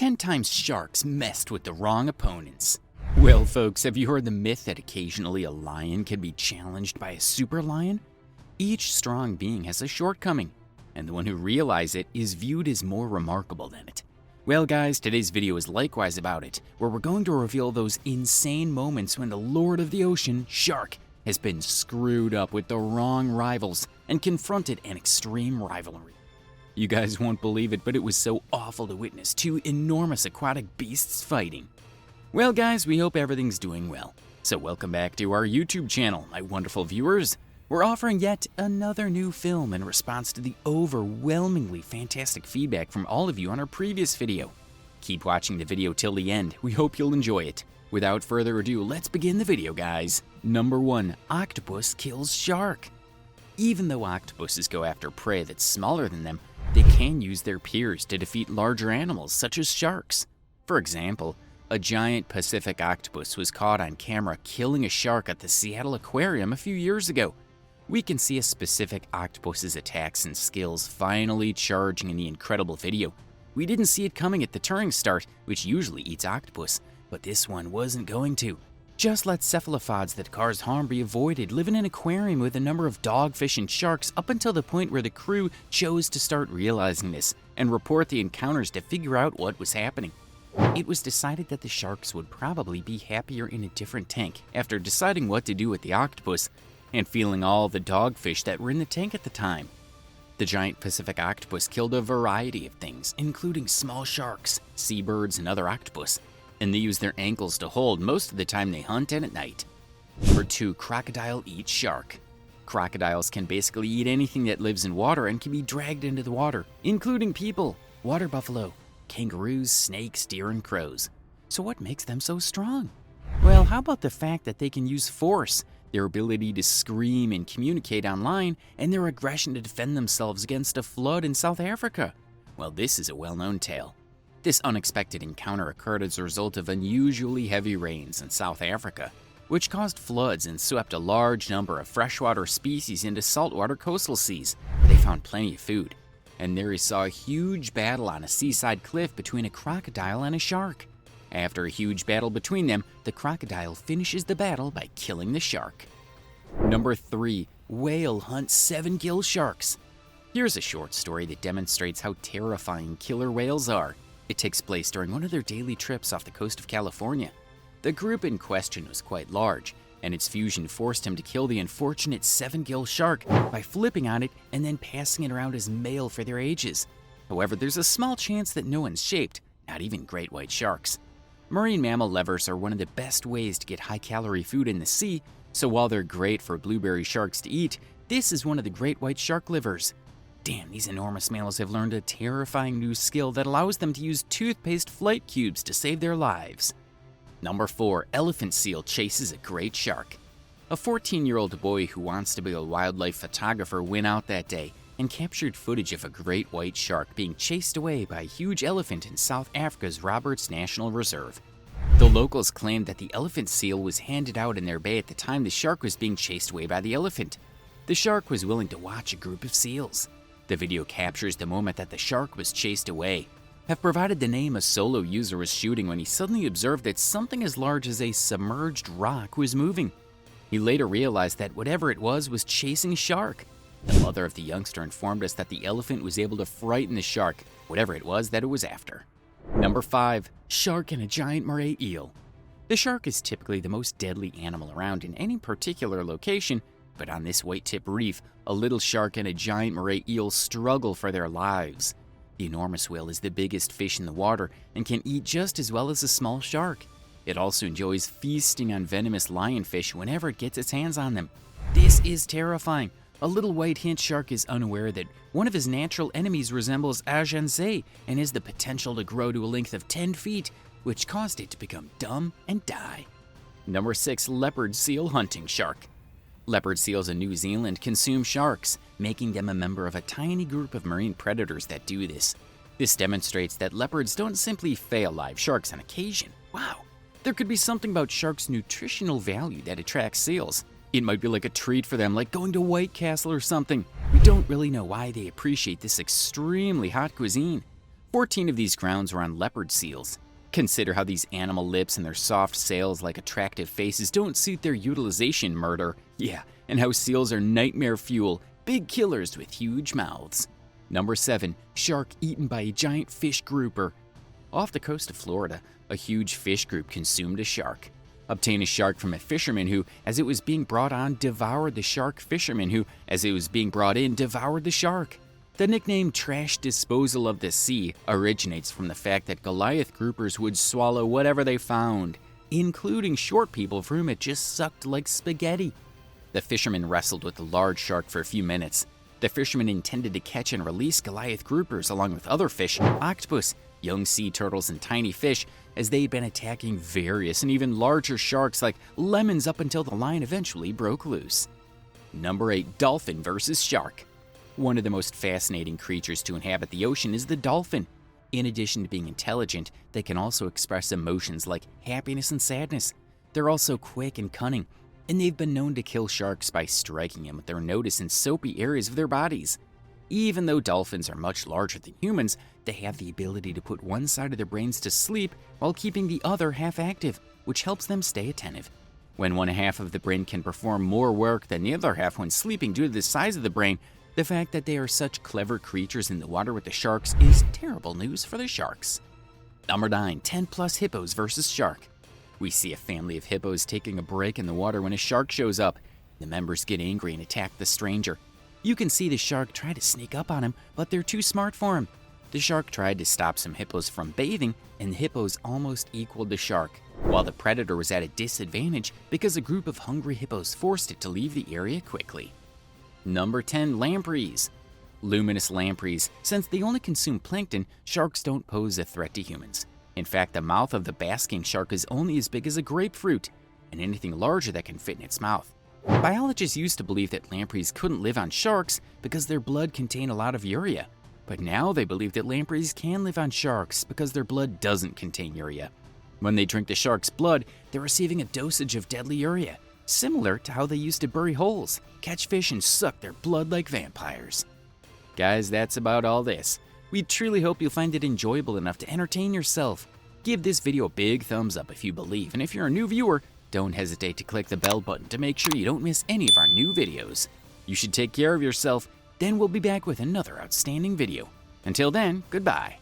10 times sharks messed with the wrong opponents. Well folks, have you heard the myth that occasionally a lion can be challenged by a super lion? Each strong being has a shortcoming, and the one who realizes it is viewed as more remarkable than it. Well guys, today's video is likewise about it, where we're going to reveal those insane moments when the Lord of the Ocean, Shark, has been screwed up with the wrong rivals and confronted an extreme rivalry. You guys won't believe it, but it was so awful to witness two enormous aquatic beasts fighting. Well guys, we hope everything's doing well. So welcome back to our YouTube channel, my wonderful viewers. We're offering yet another new film in response to the overwhelmingly fantastic feedback from all of you on our previous video. Keep watching the video till the end, we hope you'll enjoy it. Without further ado, let's begin the video guys. Number 1. Octopus kills shark. Even though octopuses go after prey that's smaller than them, they can use their peers to defeat larger animals such as sharks. For example, a giant Pacific octopus was caught on camera killing a shark at the Seattle Aquarium a few years ago. We can see a specific octopus's attacks and skills finally charging in the incredible video. We didn't see it coming at the turning start, which usually eats octopus, but this one wasn't going to. Just let cephalopods that cause harm be avoided live in an aquarium with a number of dogfish and sharks up until the point where the crew chose to start realizing this and report the encounters to figure out what was happening. It was decided that the sharks would probably be happier in a different tank after deciding what to do with the octopus and feeling all the dogfish that were in the tank at the time. The giant Pacific octopus killed a variety of things, including small sharks, seabirds, and other octopus, and they use their ankles to hold most of the time they hunt and at night. Number 2. Crocodile eats shark. Crocodiles can basically eat anything that lives in water and can be dragged into the water, including people, water buffalo, kangaroos, snakes, deer, and crows. So what makes them so strong? Well, how about the fact that they can use force, their ability to scream and communicate online, and their aggression to defend themselves against a flood in South Africa? Well, this is a well-known tale. This unexpected encounter occurred as a result of unusually heavy rains in South Africa, which caused floods and swept a large number of freshwater species into saltwater coastal seas, where they found plenty of food. And there he saw a huge battle on a seaside cliff between a crocodile and a shark. After a huge battle between them, the crocodile finishes the battle by killing the shark. Number 3. Whale hunts 7 gill sharks. Here's a short story that demonstrates how terrifying killer whales are. It takes place during one of their daily trips off the coast of California. The group in question was quite large, and its fusion forced him to kill the unfortunate 7 gill shark by flipping on it and then passing it around as mail for their ages. However, there's a small chance that no one's shaped, not even great white sharks. Marine mammal livers are one of the best ways to get high-calorie food in the sea, so while they're great for blueberry sharks to eat, this is one of the great white shark livers. Damn, these enormous mammals have learned a terrifying new skill that allows them to use toothpaste flight cubes to save their lives. Number 4. Elephant seal chases a great shark. A 14-year-old boy who wants to be a wildlife photographer went out that day and captured footage of a great white shark being chased away by a huge elephant in South Africa's Roberts National Reserve. The locals claimed that the elephant seal was handed out in their bay at the time the shark was being chased away by the elephant. The shark was willing to watch a group of seals. The video captures the moment that the shark was chased away. Have provided the name a solo user was shooting when he suddenly observed that something as large as a submerged rock was moving. He later realized that whatever it was chasing a shark. The mother of the youngster informed us that the elephant was able to frighten the shark, whatever it was that it was after. Number 5. Shark and a giant moray eel. The shark is typically the most deadly animal around in any particular location, but on this white-tip reef, a little shark and a giant moray eel struggle for their lives. The enormous whale is the biggest fish in the water and can eat just as well as a small shark. It also enjoys feasting on venomous lionfish whenever it gets its hands on them. This is terrifying. A little white hint shark is unaware that one of his natural enemies resembles a Zay and has the potential to grow to a length of 10 feet, which caused it to become dumb and die. Number 6. Leopard seal hunting shark. Leopard seals in New Zealand consume sharks, making them a member of a tiny group of marine predators that do this. This demonstrates that leopards don't simply fail live sharks on occasion. Wow, there could be something about sharks' nutritional value that attracts seals. It might be like a treat for them, like going to White Castle or something. We don't really know why they appreciate this extremely hot cuisine. 14 of these crowns were on leopard seals. Consider how these animal lips and their soft sails like attractive faces don't suit their utilization murder. Yeah, and how seals are nightmare fuel, big killers with huge mouths. Number 7. Shark eaten by a giant fish grouper. Off the coast of Florida, a huge fish group consumed a shark. Obtain a shark from a fisherman who, as it was being brought on, devoured the shark fisherman who, as it was being brought in, devoured the shark. The nickname trash disposal of the sea originates from the fact that Goliath groupers would swallow whatever they found, including short people for whom it just sucked like spaghetti. The fisherman wrestled with the large shark for a few minutes. The fisherman intended to catch and release Goliath groupers along with other fish, octopus, young sea turtles, and tiny fish, as they had been attacking various and even larger sharks like lemons up until the line eventually broke loose. Number 8. Dolphin versus shark. One of the most fascinating creatures to inhabit the ocean is the dolphin. In addition to being intelligent, they can also express emotions like happiness and sadness. They're also quick and cunning, and they've been known to kill sharks by striking them with their notice in soapy areas of their bodies. Even though dolphins are much larger than humans, they have the ability to put one side of their brains to sleep while keeping the other half active, which helps them stay attentive. When one half of the brain can perform more work than the other half when sleeping due to the size of the brain, the fact that they are such clever creatures in the water with the sharks is terrible news for the sharks. Number 9. 10+ hippos versus shark. We see a family of hippos taking a break in the water when a shark shows up. The members get angry and attack the stranger. You can see the shark try to sneak up on him, but they're too smart for him. The shark tried to stop some hippos from bathing, and the hippos almost equaled the shark, while the predator was at a disadvantage because a group of hungry hippos forced it to leave the area quickly. Number 10. Lampreys. Luminous lampreys. Since they only consume plankton, sharks don't pose a threat to humans. In fact, the mouth of the basking shark is only as big as a grapefruit, and anything larger that can fit in its mouth. Biologists used to believe that lampreys couldn't live on sharks because their blood contained a lot of urea, but now they believe that lampreys can live on sharks because their blood doesn't contain urea. When they drink the shark's blood, they're receiving a dosage of deadly urea, similar to how they used to bury holes, catch fish, and suck their blood like vampires. Guys, that's about all this. We truly hope you'll find it enjoyable enough to entertain yourself. Give this video a big thumbs up if you believe, and if you're a new viewer, don't hesitate to click the bell button to make sure you don't miss any of our new videos. You should take care of yourself, then we'll be back with another outstanding video. Until then, goodbye.